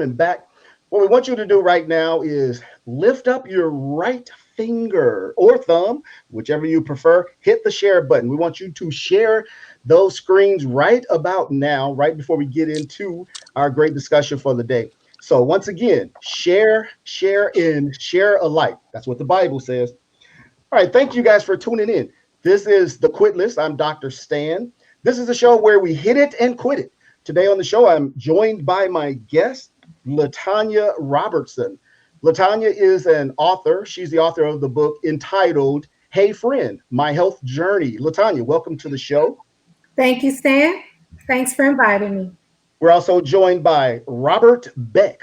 coming back. What we want you to do right now is lift up your right finger or thumb, whichever you prefer. Hit the share button. We want you to share those screens right about now, right before we get into our great discussion for the day. So once again, share, share, and share alike. That's what the Bible says. All right, thank you guys for tuning in. This is the Quit List. I'm Dr. Stan. This is a show where we hit it and quit it. Today on the show, I'm joined by my guest, LaTanya Robertson. LaTanya is an author. She's the author of the book entitled Hey Friend, My Health Journey. LaTanya, welcome to the show. Thank you, Stan. Thanks for inviting me. We're also joined by Robert Beck.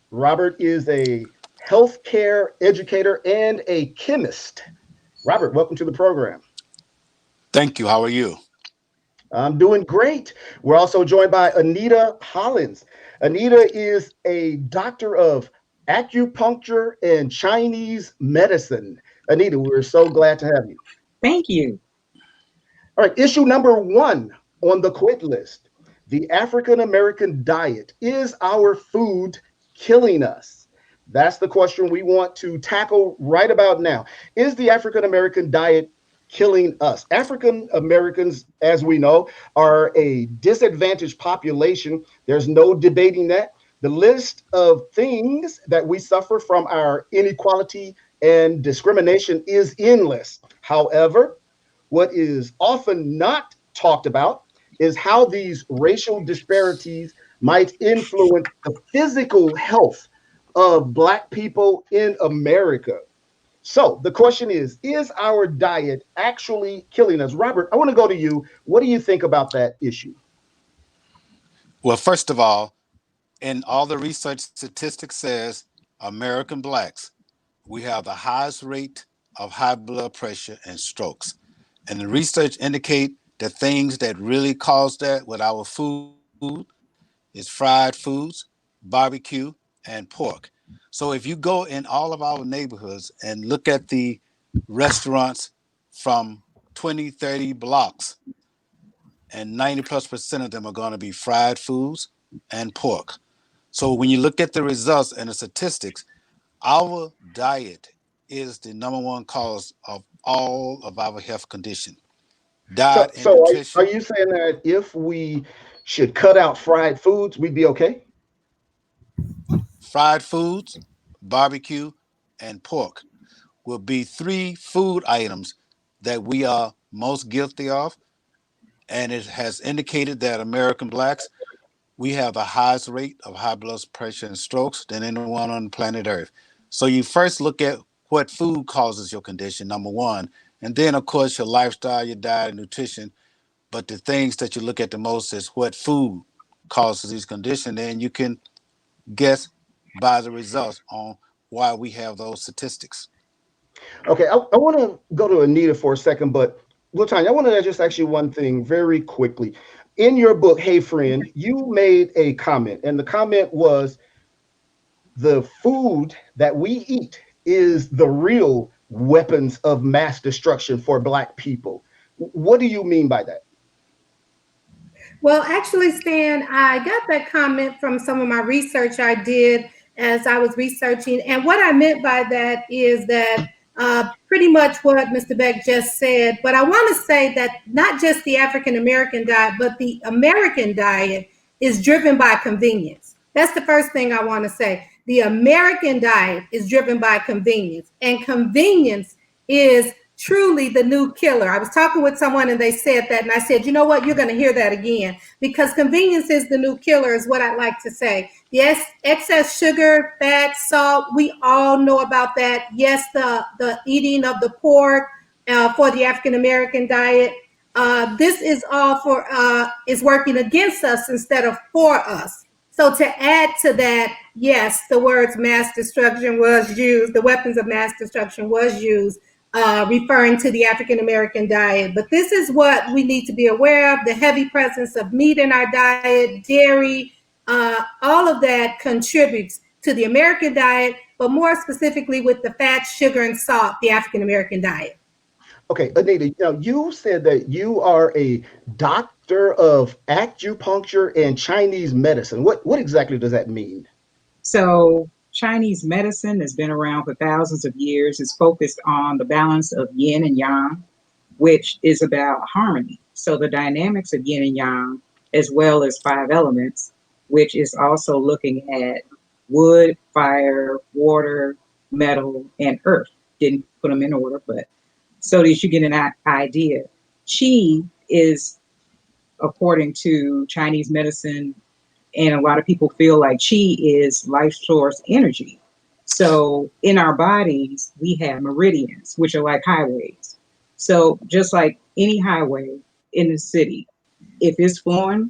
Robert is a healthcare educator and a chemist. Robert, welcome to the program. Thank you. How are you? I'm doing great. We're also joined by Anita Hollins. Anita is a doctor of acupuncture and Chinese medicine. Anita, we're so glad to have you. Thank you. All right, issue number 1 on the Quit List. The African American diet. Is our food killing us? That's the question we want to tackle right about now. Is the African American diet killing us? African Americans, as we know, are a disadvantaged population. There's no debating that. The list of things that we suffer from our inequality and discrimination is endless. However, what is often not talked about is how these racial disparities might influence the physical health of Black people in America. So the question is our diet actually killing us? Robert, I want to go to you. What do you think about that issue? Well, first of all, in all the research statistics says American Blacks, we have the highest rate of high blood pressure and strokes. And the research indicate the things that really cause that with our food is fried foods, barbecue, and pork. So if you go in all of our neighborhoods and look at the restaurants from 20, 30 blocks, and 90+% of them are going to be fried foods and pork. So when you look at the results and the statistics, our diet is the number one cause of all of our health condition. Diet and nutrition. Are you saying that if we should cut out fried foods, we'd be okay? Fried foods, barbecue, and pork will be 3 food items that we are most guilty of. And it has indicated that American Blacks, we have the highest rate of high blood pressure and strokes than anyone on planet Earth. So you first look at what food causes your condition, number one. And then, of course, your lifestyle, your diet, and nutrition. But the things that you look at the most is what food causes these conditions. And you can guess by the results on why we have those statistics. Okay, I want to go to Anita for a second, but LaTanya, I want to just ask you one thing very quickly. In your book, Hey Friend, you made a comment, and the comment was the food that we eat is the real weapons of mass destruction for Black people. What do you mean by that? Well, actually, Stan, I got that comment from some of my research I did as I was researching. And what I meant by that is that pretty much what Mr. Beck just said. But I want to say that not just the African American diet, but the American diet is driven by convenience. That's the first thing I want to say. The American diet is driven by convenience, and convenience is truly the new killer. I was talking with someone and they said that, and I said, you know what, you're going to hear that again, because convenience is the new killer is what I like to say. Yes, excess sugar, fat, salt, we all know about that. Yes, the eating of the pork for the African American diet. This is all for is working against us instead of for us. So to add to that, yes, the words mass destruction was used, the weapons of mass destruction was used, referring to the African American diet. But this is what we need to be aware of: the heavy presence of meat in our diet, dairy, all of that contributes to the American diet, but more specifically with the fat, sugar, and salt, the African American diet. Okay, Anita, you said that you are a doctor of acupuncture and Chinese medicine. What exactly does that mean? So Chinese medicine has been around for thousands of years. It's focused on the balance of yin and yang, which is about harmony. So the dynamics of yin and yang, as well as five elements, which is also looking at wood, fire, water, metal, and earth. Didn't put them in order, but so that you get an idea. Qi is, according to Chinese medicine, and a lot of people feel like chi is life source energy. So in our bodies, we have meridians, which are like highways. So just like any highway in the city, if it's flowing,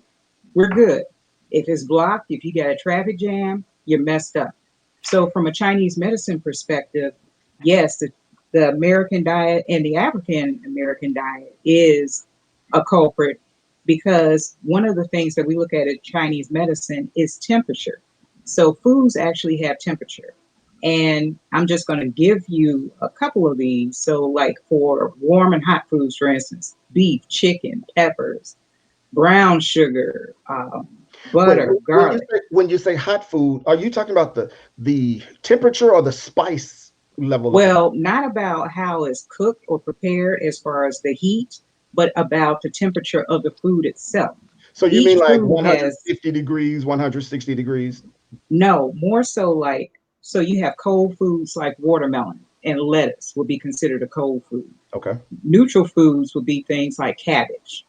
we're good. If it's blocked, if you got a traffic jam, you're messed up. So from a Chinese medicine perspective, yes, the American diet and the African American diet is a culprit, because one of the things that we look at in Chinese medicine is temperature. So foods actually have temperature. And I'm just going to give you a couple of these. So, like for warm and hot foods, for instance, beef, chicken, peppers, brown sugar, Wait, butter, garlic. when you say hot food, are you talking about the temperature or the spice level of it? Well, not about how it's cooked or prepared as far as the heat, but about the temperature of the food itself. So you mean Each like food has 150 degrees, 160 degrees? no, more so like, so you have cold foods like watermelon and lettuce would be considered a cold food. Okay. Neutral foods would be things like cabbage,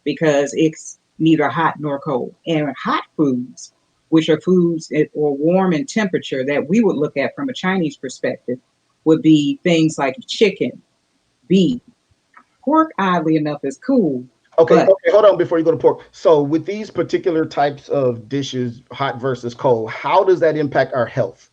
because it's neither hot nor cold. And hot foods, which are foods that are warm in temperature that we would look at from a Chinese perspective, would be things like chicken, beef. Pork, oddly enough, is cool. Okay, But okay, hold on before you go to pork. So with these particular types of dishes, hot versus cold, how does that impact our health?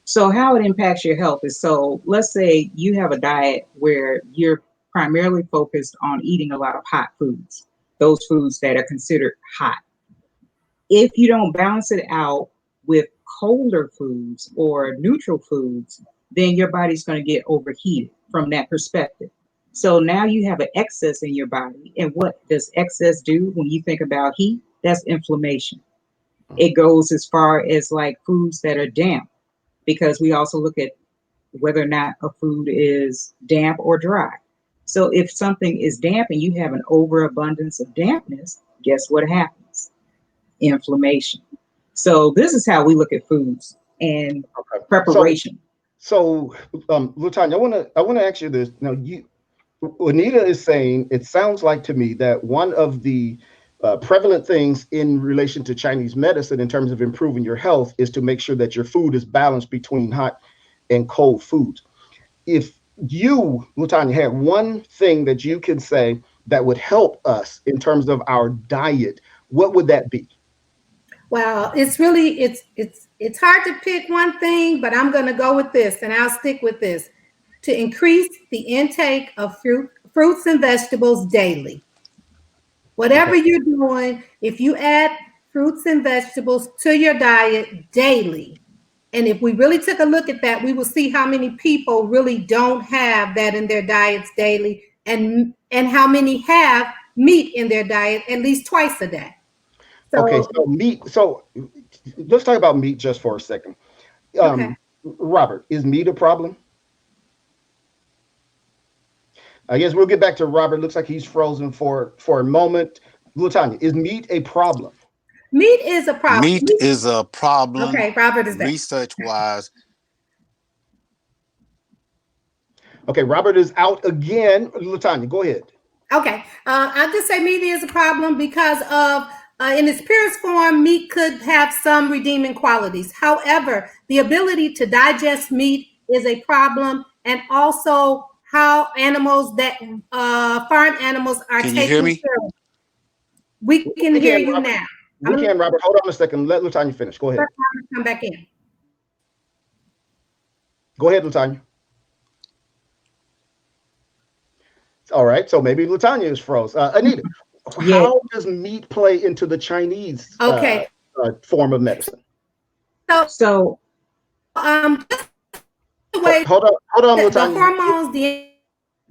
so how it impacts your health is, so let's say you have a diet where you're primarily focused on eating a lot of hot foods, those foods that are considered hot. If you don't balance it out with colder foods or neutral foods, then your body's going to get overheated from that perspective. So now you have an excess in your body. And what does excess do when you think about heat? That's inflammation. It goes as far as like foods that are damp, because we also look at whether or not a food is damp or dry. So if something is damp and you have an overabundance of dampness, guess what happens? Inflammation. So this is how we look at foods and Okay. preparation. So LaTanya, I wanna ask you this. Now Anita is saying it sounds like to me that one of the prevalent things in relation to Chinese medicine in terms of improving your health is to make sure that your food is balanced between hot and cold foods. If you, LaTanya, had one thing that you can say that would help us in terms of our diet, what would that be? Well, it's really it's hard to pick one thing, but I'm going to go with this, and I'll stick with this: to increase the intake of fruits and vegetables daily. Okay. Whatever you're doing, if you add fruits and vegetables to your diet daily, and if we really took a look at that, we will see how many people really don't have that in their diets daily, and how many have meat in their diet at least twice a day. Okay, So, so meat. So let's talk about meat just for a second. okay. Robert, is meat a problem? I guess we'll get back to Robert. Looks like he's frozen for a moment. LaTanya, is meat a problem? Meat is a problem. Meat is a problem Okay, Robert is back. research wise. Okay, Robert is out again. LaTanya, go ahead. Okay, I'll just say meat is a problem because of, in its purest form, meat could have some redeeming qualities. However, the ability to digest meat is a problem, and also how animals that farm animals are Can you hear taken me? care of. We can We hear can, you Robert. now. We can, Robert. Hold on a second. Let LaTanya finish. Go ahead. Come back in. Go ahead, LaTanya. All right, so maybe LaTanya is froze. Anita, Yeah. how does meat play into the Chinese Okay. Form of medicine? So Just the way Hold on, the LaTanya. hormones, the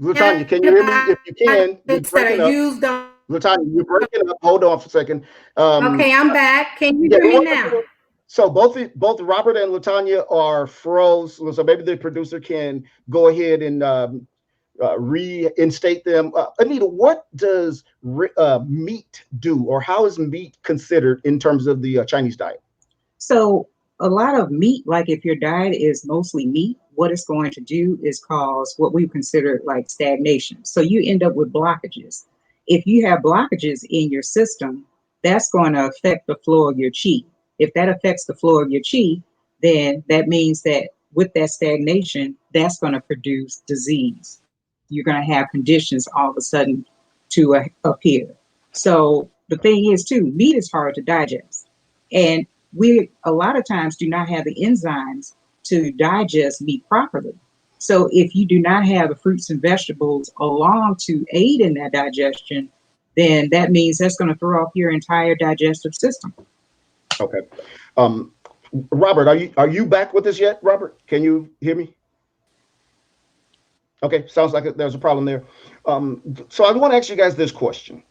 LaTanya, can you hear me? If you can, you're that breaking are up. used on. LaTanya, you're breaking up. Hold on for a second. Okay, I'm back. Can you Yeah, hear me now? So both Robert and LaTanya are froze. So maybe the producer can go ahead and reinstate them. Anita, what does meat do, or how is meat considered in terms of the Chinese diet? So a lot of meat, like if your diet is mostly meat, what it's going to do is cause what we consider like stagnation. So you end up with blockages. If you have blockages in your system, that's going to affect the flow of your chi. If that affects the flow of your chi, then that means that with that stagnation, that's going to produce disease. You're going to have conditions all of a sudden to appear. So the thing is, too, meat is hard to digest. And we a lot of times do not have the enzymes to digest meat properly. So if you do not have the fruits and vegetables along to aid in that digestion, then that means that's going to throw off your entire digestive system. Okay. Robert, are you back with us yet? Robert, can you hear me? Okay, sounds like there's a problem there. So I want to ask you guys this question: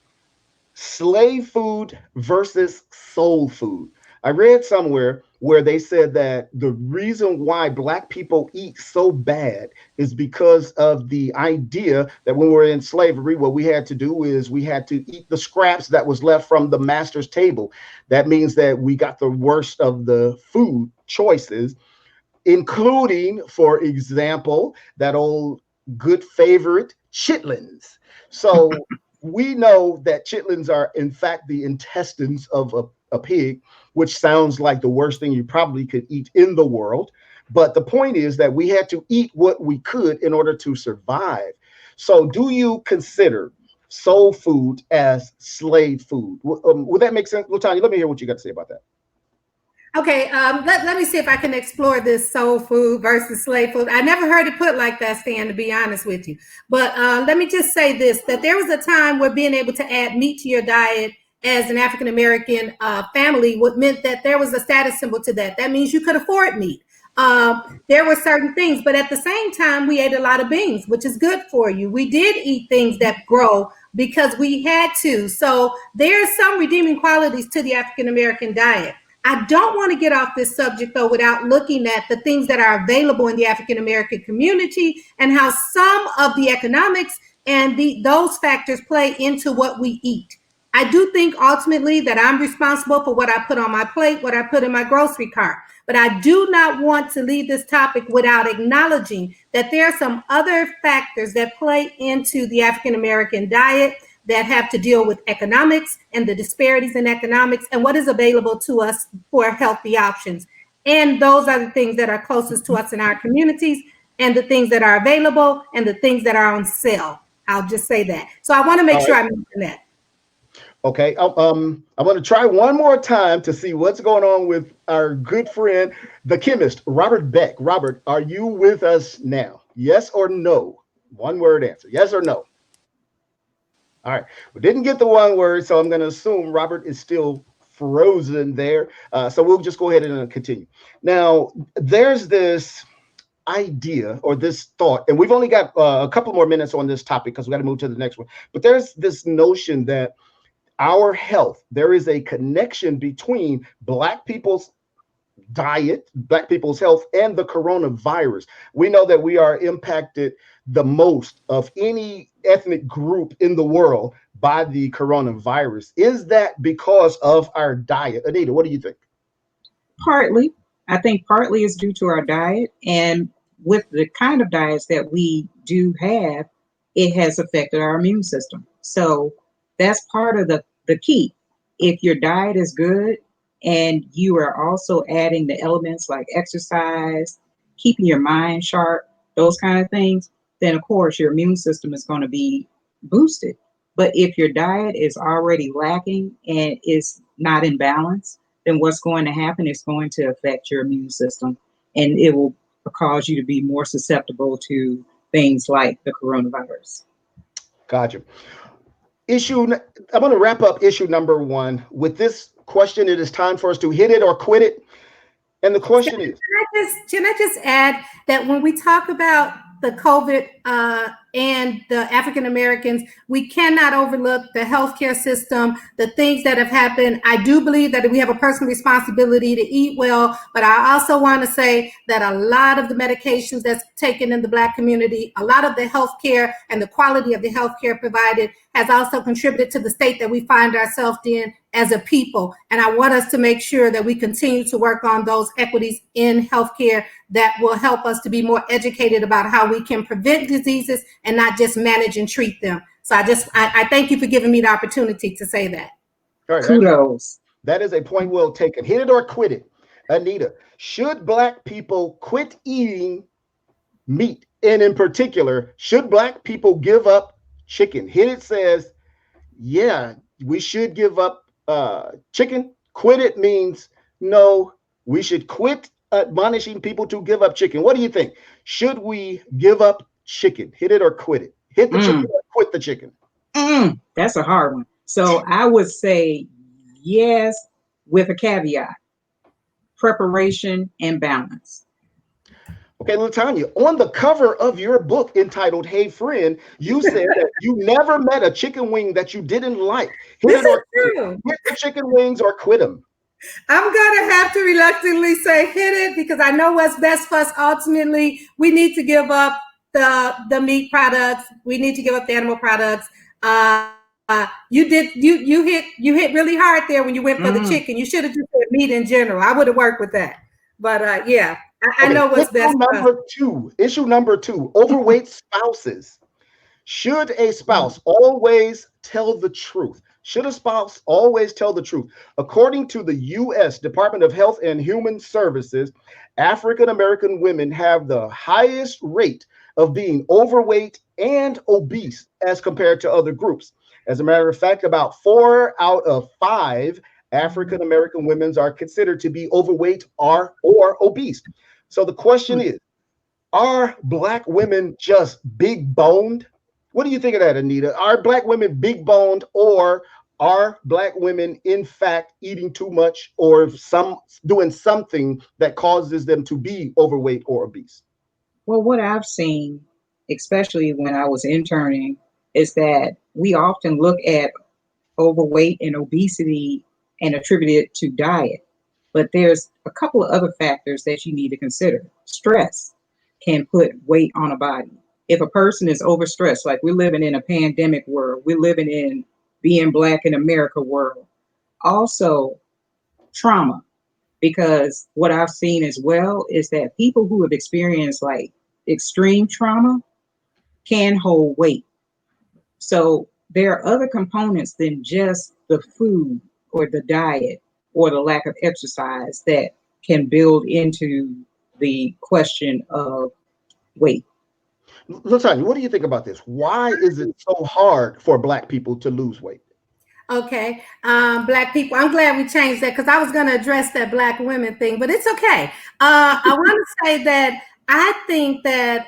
slave food versus soul food. I read somewhere where they said that the reason why Black people eat so bad is because of the idea that when we were in slavery, what we had to do is we had to eat the scraps that was left from the master's table. That means that we got the worst of the food choices, including, for example, that old good favorite, chitlins. So we know that chitlins are, in fact, the intestines of a pig, which sounds like the worst thing you probably could eat in the world. But the point is that we had to eat what we could in order to survive. So do you consider soul food as slave food? Would that make sense? LaTanya, let me hear what you got to say about that. Okay, let me see if I can explore this soul food versus slave food. I never heard it put like that, Stan, to be honest with you. But let me just say this, that there was a time where being able to add meat to your diet as an African-American family meant that there was a status symbol to that. That means you could afford meat. There were certain things, but at the same time, we ate a lot of beans, which is good for you. We did eat things that grow because we had to. So there's some redeeming qualities to the African-American diet. I don't want to get off this subject, though, without looking at the things that are available in the African-American community and how some of the economics and those factors play into what we eat. I do think ultimately that I'm responsible for what I put on my plate, what I put in my grocery cart. But I do not want to leave this topic without acknowledging that there are some other factors that play into the African-American diet that have to deal with economics and the disparities in economics and what is available to us for healthy options. And those are the things that are closest to us in our communities and the things that are available and the things that are on sale. I'll just say that. So I want to make sure I mention that. Okay, I'm going to try one more time to see what's going on with our good friend, the chemist, Robert Beck. Robert, are you with us now? Yes or no? One word answer, yes or no? All right, we didn't get the one word, so I'm going to assume Robert is still frozen there. So we'll just go ahead and continue. Now, there's this idea or this thought, and we've only got a couple more minutes on this topic because we got to move to the next one. But there's this notion that our health, there is a connection between Black people's diet, Black people's health, and the coronavirus. We know that we are impacted the most of any ethnic group in the world by the coronavirus. Is that because of our diet? Anita, what do you think? Partly. I think partly is due to our diet. And with the kind of diets that we do have, it has affected our immune system. So that's part of the key. If your diet is good and you are also adding the elements like exercise, keeping your mind sharp, those kind of things, then of course your immune system is going to be boosted. But if your diet is already lacking and is not in balance, then what's going to happen is going to affect your immune system, and it will cause you to be more susceptible to things like the coronavirus. Gotcha. I'm going to wrap up issue number 1 with this question. It is time for us to hit it or quit it. And the question is, can I just add that when we talk about the COVID and the African Americans, we cannot overlook the healthcare system, the things that have happened. I do believe that we have a personal responsibility to eat well, but I also want to say that a lot of the medications that's taken in the Black community, a lot of the healthcare and the quality of the healthcare provided has also contributed to the state that we find ourselves in as a people. And I want us to make sure that we continue to work on those equities in healthcare that will help us to be more educated about how we can prevent diseases and not just manage and treat them. So I thank you for giving me the opportunity to say that. All right, Kudos. that is a point well taken. Hit it or quit it. Anita, should Black people quit eating meat? And in particular, should Black people give up chicken? Hit it says, yeah, we should give up chicken. Quit it means no, we should quit admonishing people to give up chicken. What do you think? Should we give up chicken? Hit it or quit it. Hit the chicken or quit the chicken. That's a hard one. So I would say yes, with a caveat: preparation and balance. Okay, LaTanya, on the cover of your book entitled Hey Friend, you said that you never met a chicken wing that you didn't like. Hit it or quit it. Hit the chicken wings or quit them. I'm going to have to reluctantly say hit it, because I know what's best for us. Ultimately, we need to give up the meat products. We need to give up the animal products. You hit really hard there when you went for the chicken. You should have just said meat in general. I would have worked with that. But yeah, I know what's best. Issue number two, overweight spouses. Should a spouse always tell the truth? Should a spouse always tell the truth? According to the U.S. Department of Health and Human Services, African American women have the highest rate of being overweight and obese as compared to other groups. As a matter of fact, about 4 out of 5 African American women are considered to be overweight or obese. So the question is, are Black women just big boned? What do you think of that, Anita? Are Black women big boned, or are Black women in fact eating too much or doing something that causes them to be overweight or obese? Well, what I've seen, especially when I was interning, is that we often look at overweight and obesity and attribute it to diet. But there's a couple of other factors that you need to consider. Stress can put weight on a body. If a person is overstressed, like we're living in a pandemic world, we're living in being Black in America world. Also, trauma, because what I've seen as well is that people who have experienced like extreme trauma can hold weight. So there are other components than just the food or the diet or the lack of exercise that can build into the question of weight. LaTanya, what do you think about this? Why is it so hard for Black people to lose weight? Okay, Black people, I'm glad we changed that, because I was going to address that Black women thing, but it's okay. I want to say that I think that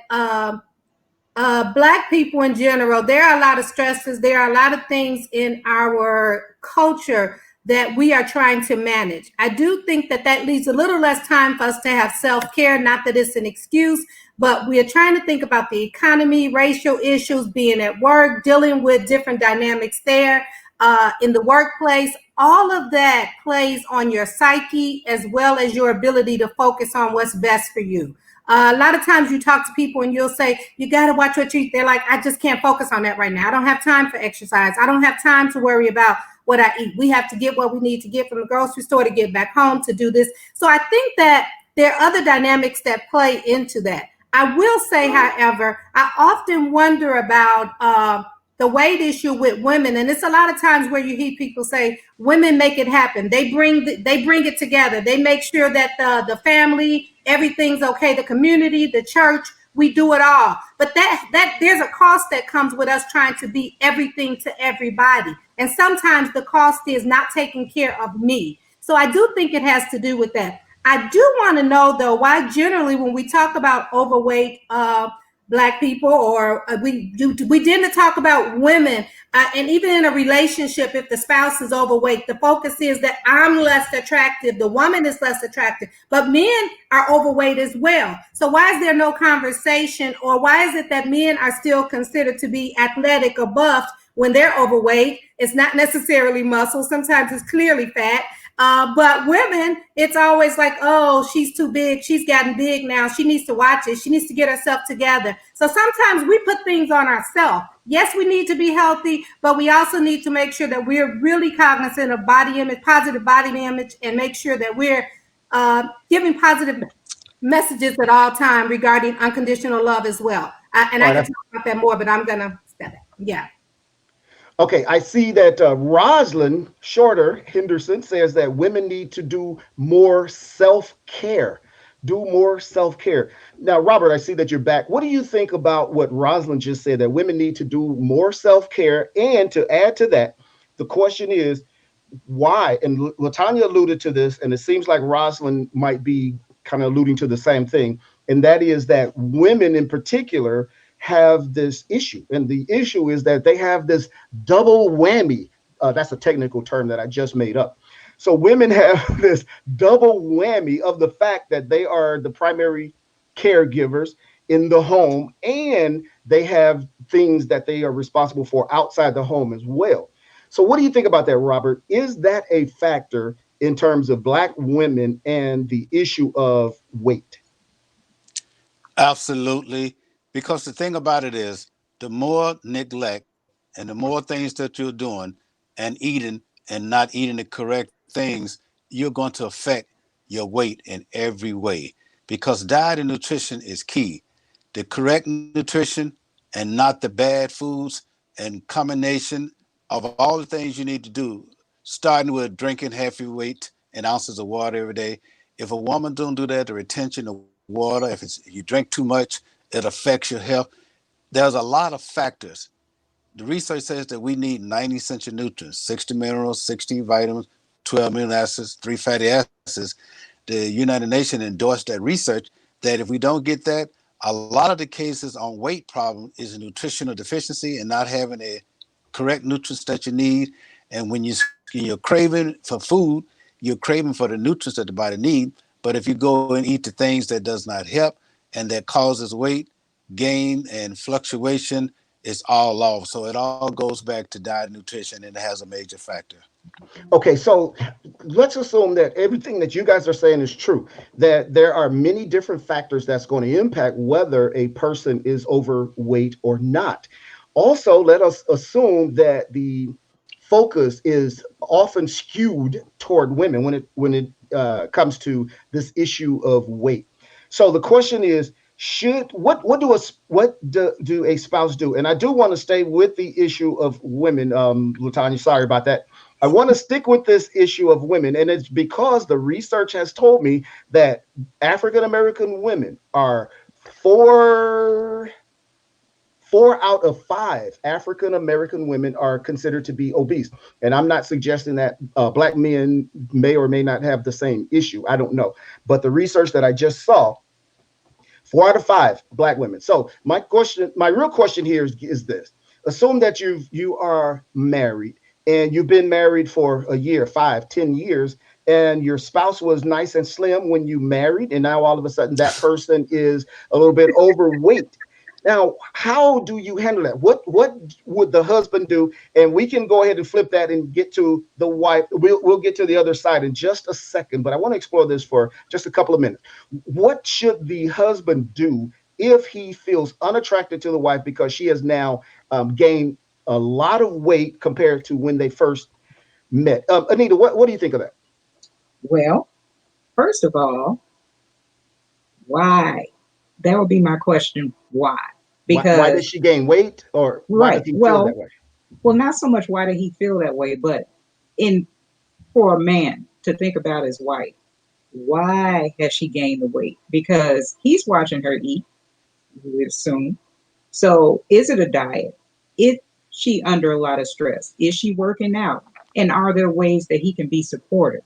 Black people in general, there are a lot of stresses. There are a lot of things in our culture that we are trying to manage. I do think that leaves a little less time for us to have self-care, not that it's an excuse, but we are trying to think about the economy, racial issues, being at work, dealing with different dynamics there in the workplace. All of that plays on your psyche as well as your ability to focus on what's best for you. A lot of times you talk to people and you'll say, you got to watch what you eat. They're like, I just can't focus on that right now. I don't have time for exercise. I don't have time to worry about what I eat. We have to get what we need to get from the grocery store to get back home to do this. So I think that there are other dynamics that play into that. I will say, however, I often wonder about the weight issue with women. And it's a lot of times where you hear people say, women make it happen. They bring it together. They make sure that the family, everything's okay. The community, the church, we do it all. But that there's a cost that comes with us trying to be everything to everybody. And sometimes the cost is not taking care of me. So I do think it has to do with that. I do want to know, though, why generally when we talk about overweight, Black people, or we didn't talk about women. And even in a relationship, if the spouse is overweight, the focus is that I'm less attractive, the woman is less attractive, but men are overweight as well. So why is there no conversation, or why is it that men are still considered to be athletic or buffed when they're overweight? It's not necessarily muscle. Sometimes it's clearly fat. But women, it's always like, oh, she's too big. She's gotten big now. She needs to watch it. She needs to get herself together. So sometimes we put things on ourselves. Yes, we need to be healthy, but we also need to make sure that we're really cognizant of body image, positive body image, and make sure that we're giving positive messages at all time regarding unconditional love as well. And I can talk about that more, but I'm going to step it. Yeah. Okay, I see that Rosalind Shorter Henderson says that women need to do more self-care. Do more self-care. Now, Robert, I see that you're back. What do you think about what Rosalind just said, that women need to do more self-care? And to add to that, the question is why? And LaTanya alluded to this, and it seems like Rosalind might be kind of alluding to the same thing, and that is that women in particular have this issue. And the issue is that they have this double whammy. That's a technical term that I just made up. So women have this double whammy of the fact that they are the primary caregivers in the home, and they have things that they are responsible for outside the home as well. So what do you think about that, Robert? Is that a factor in terms of Black women and the issue of weight? Absolutely. Because the thing about it is, the more neglect and the more things that you're doing and eating and not eating the correct things, you're going to affect your weight in every way. Because diet and nutrition is key. The correct nutrition and not the bad foods, and combination of all the things you need to do, starting with drinking heavy weight and ounces of water every day. If a woman don't do that, the retention of water, if you drink too much, it affects your health. There's a lot of factors. The research says that we need 90 essential nutrients, 60 minerals, 16 vitamins, 12 amino acids, 3 fatty acids. The United Nations endorsed that research that if we don't get that, a lot of the cases on weight problem is a nutritional deficiency and not having a correct nutrients that you need. And when you're craving for food, you're craving for the nutrients that the body need. But if you go and eat the things that does not help and that causes weight gain and fluctuation, it's all off. So it all goes back to diet and nutrition, and it has a major factor. Okay, so let's assume that everything that you guys are saying is true, that there are many different factors that's going to impact whether a person is overweight or not. Also, let us assume that the focus is often skewed toward women when it comes to this issue of weight. So the question is, should what do a spouse do? And I do want to stay with the issue of women, LaTanya. Sorry about that. I want to stick with this issue of women, and it's because the research has told me that African American women are four four out of five African American women are considered to be obese. And I'm not suggesting that Black men may or may not have the same issue. I don't know. But the research that I just saw, 4 out of 5 Black women. So my real question here is this. Assume that you are married and you've been married for a year, 5, 10 years, and your spouse was nice and slim when you married, and now all of a sudden that person is a little bit overweight. Now, how do you handle that? What would the husband do? And we can go ahead and flip that and get to the wife. We'll get to the other side in just a second, but I want to explore this for just a couple of minutes. What should the husband do if he feels unattracted to the wife because she has now gained a lot of weight compared to when they first met? Anita, what do you think of that? Well, first of all, why? That would be my question. Why? Why did Because she gain weight, or why right. does he feel that Well, way? well, not so much why did he feel that way, but in for a man to think about his wife, why has she gained the weight? Because he's watching her eat, we would assume. So is it a diet? Is she under a lot of stress? Is she working out? And are there ways that he can be supportive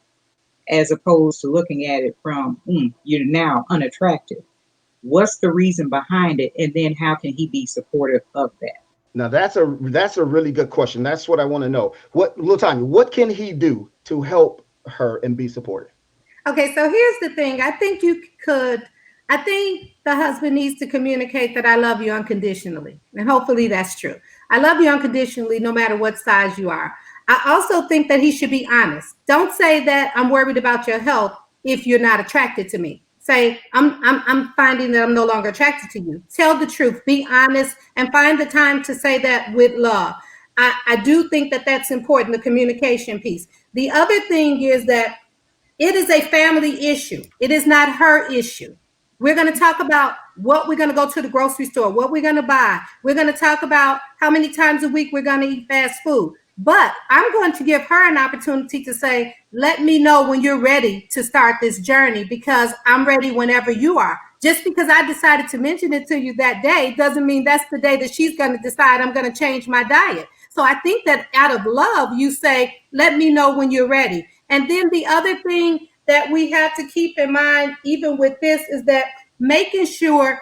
as opposed to looking at it from, you're now unattractive? What's the reason behind it? And then how can he be supportive of that? Now that's a really good question. That's what I want to know. What LaTanya, what can he do to help her and be supportive? Okay, so here's the thing. I think the husband needs to communicate that I love you unconditionally. And hopefully that's true. I love you unconditionally, no matter what size you are. I also think that he should be honest. Don't say that I'm worried about your health if you're not attracted to me. Say, I'm finding that I'm no longer attracted to you. Tell the truth, be honest, and find the time to say that with love. I do think that that's important, the communication piece. The other thing is that it is a family issue. It is not her issue. We're going to talk about what we're going to go to the grocery store, what we're going to buy. We're going to talk about how many times a week we're going to eat fast food. But I'm going to give her an opportunity to say, let me know when you're ready to start this journey, because I'm ready whenever you are. Just because I decided to mention it to you that day doesn't mean that's the day that she's going to decide I'm going to change my diet. So I think that out of love, you say, let me know when you're ready. And then the other thing that we have to keep in mind, even with this, is that making sure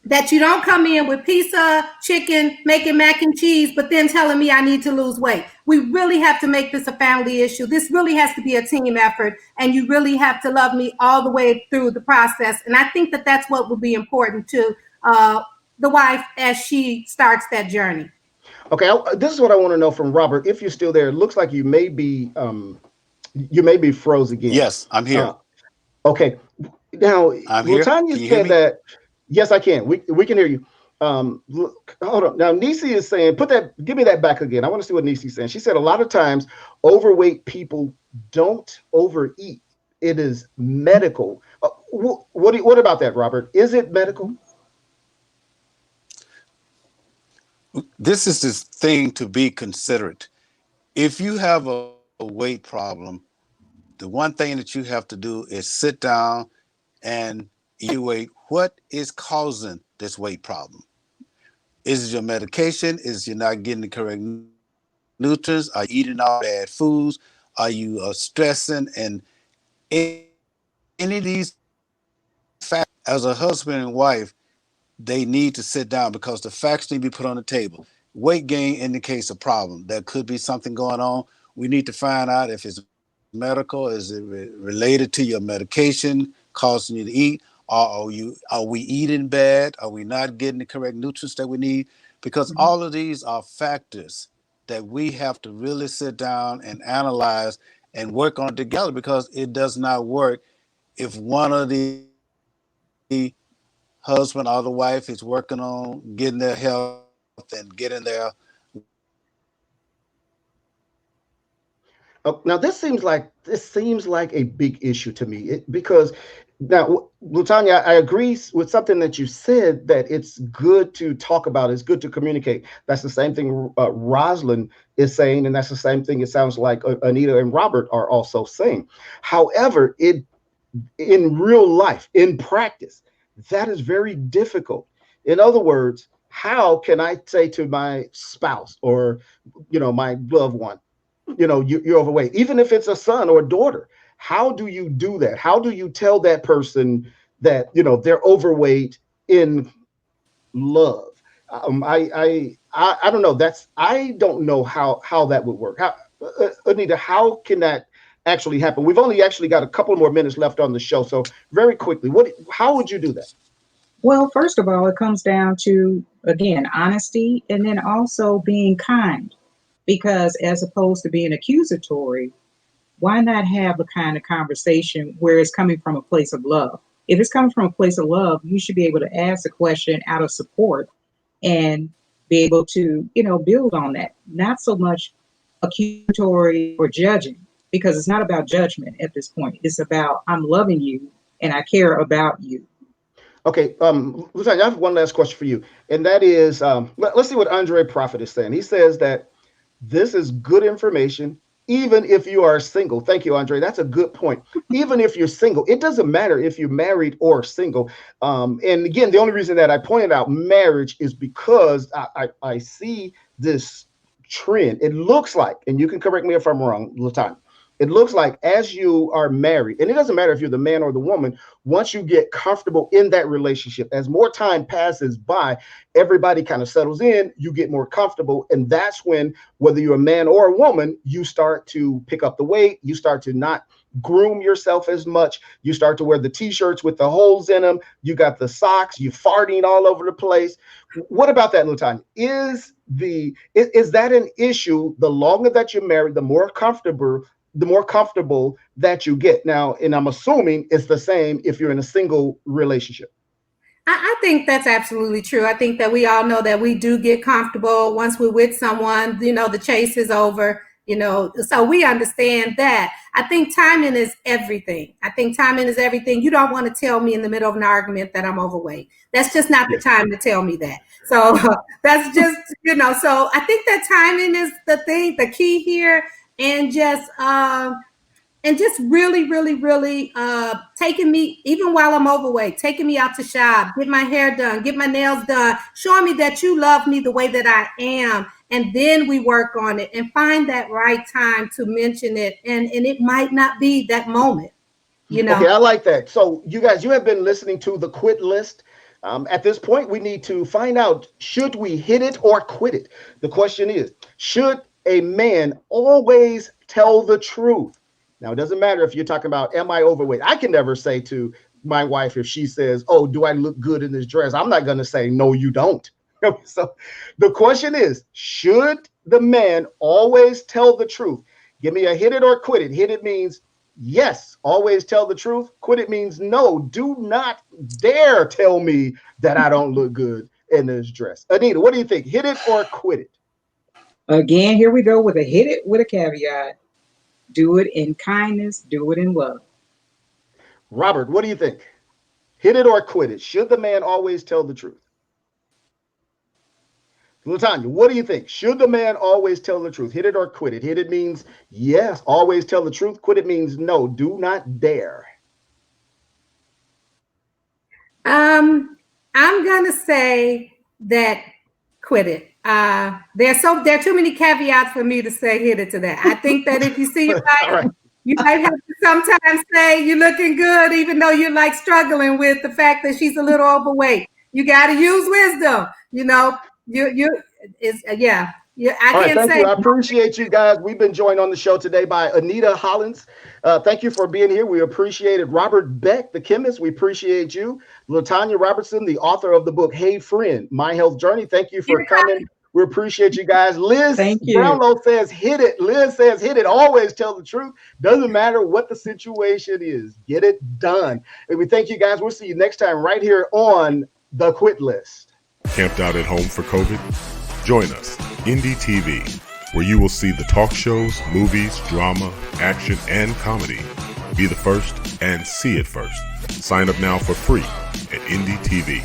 that you don't come in with pizza, chicken, making mac and cheese, but then telling me I need to lose weight. We really have to make this a family issue. This really has to be a team effort, and you really have to love me all the way through the process. And I think that that's what will be important to the wife as she starts that journey. Okay, this is what I want to know from Robert. If you're still there, it looks like you may be froze again. Yes, I'm here. Okay, now I'm here. LaTanya Can you hear said me? that. Yes, I can. We can hear you. Look, hold on. Now Nisi is saying, give me that back again. I want to see what Nisi's saying. She said a lot of times overweight people don't overeat. It is medical. What about that, Robert? Is it medical? This is the thing to be considerate. If you have a weight problem, the one thing that you have to do is sit down and evaluate what is causing this weight problem. Is it your medication? Is you not getting the correct nutrients? Are you eating all bad foods? Are you stressing? And any of these factors, as a husband and wife, they need to sit down because the facts need to be put on the table. Weight gain indicates a problem. There could be something going on. We need to find out if it's medical. Is it related to your medication causing you to eat? Or are we eating bad? Are we not getting the correct nutrients that we need? Because all of these are factors that we have to really sit down and analyze and work on together, because it does not work if one of the husband or the wife is working on getting their health and getting their weight down, and the other one is not. Now this seems like a big issue to me, because now, Lutanya, I agree with something that you said, that it's good to talk about, it's good to communicate. That's the same thing Rosalind is saying, and that's the same thing it sounds like Anita and Robert are also saying. However, in real life, in practice, that is very difficult. In other words, how can I say to my spouse, or my loved one, you're overweight, even if it's a son or a daughter? How do you do that? How do you tell that person that they're overweight in love? I don't know. I don't know how that would work. Anita, how can that actually happen? We've only actually got a couple more minutes left on the show, so very quickly, how would you do that? Well, first of all, it comes down to, again, honesty, and then also being kind. Because as opposed to being accusatory, why not have a kind of conversation where it's coming from a place of love? If it's coming from a place of love, you should be able to ask a question out of support and be able to, build on that. Not so much accusatory or judging, because it's not about judgment at this point. It's about, I'm loving you and I care about you. Okay, Lutanya, I have one last question for you, and that is, let's see what Andre Prophet is saying. He says that this is good information, even if you are single. Thank you, Andre. That's a good point. Even if you're single, it doesn't matter if you're married or single. And again, the only reason that I pointed out marriage is because I see this trend. It looks like, and you can correct me if I'm wrong, Latan, It looks like as you are married, and it doesn't matter if you're the man or the woman, once you get comfortable in that relationship, as more time passes by, everybody kind of settles in, you get more comfortable. And that's when, whether you're a man or a woman, you start to pick up the weight, you start to not groom yourself as much, you start to wear the t-shirts with the holes in them, you got the socks, you farting all over the place. What about that, LaTanya? Is that an issue? The longer that you're married, the more comfortable that you get. Now, and I'm assuming it's the same if you're in a single relationship. I think that's absolutely true. I think that we all know that we do get comfortable once we're with someone, the chase is over, so we understand that. I think timing is everything. You don't want to tell me in the middle of an argument that I'm overweight. That's just not the time to tell me that. So that's just, so I think that timing is the key here. And just really, really, really taking me, even while I'm overweight, taking me out to shop, get my hair done, get my nails done, showing me that you love me the way that I am. And then we work on it and find that right time to mention it. And it might not be that moment, Okay, I like that. So you guys, you have been listening to the Quit List. At this point, we need to find out, should we hit it or quit it? The question is, should a man always tell the truth? Now, it doesn't matter if you're talking about, am I overweight? I can never say to my wife, if she says, oh, do I look good in this dress? I'm not going to say, no, you don't. So the question is, should the man always tell the truth? Give me a hit it or quit it. Hit it means yes, always tell the truth. Quit it means no, do not dare tell me that I don't look good in this dress. Anita, what do you think? Hit it or quit it? Again, here we go with a hit it with a caveat. Do it in kindness, do it in love. Robert, what do you think? Hit it or quit it? Should the man always tell the truth? LaTanya, what do you think? Should the man always tell the truth? Hit it or quit it? Hit it means yes, always tell the truth. Quit it means no, do not dare. I'm gonna say that quit it. There are too many caveats for me to say hit it to that. I think that if you see your wife, right, you might have to sometimes say you're looking good, even though you're like struggling with the fact that she's a little overweight. You got to use wisdom. Thank you. I appreciate you guys. We've been joined on the show today by Anita Hollins. Thank you for being here. We appreciate it. Robert Beck, the chemist, we appreciate you. LaTanya Robertson, the author of the book, Hey Friend, My Health Journey. Thank you for coming. We appreciate you guys. Liz Brownlow says, hit it. Liz says, hit it. Always tell the truth. Doesn't matter what the situation is. Get it done. And we thank you guys. We'll see you next time right here on The Quit List. Camped out at home for COVID? Join us, Indie TV, where you will see the talk shows, movies, drama, action, and comedy. Be the first and see it first. Sign up now for free at Indie TV.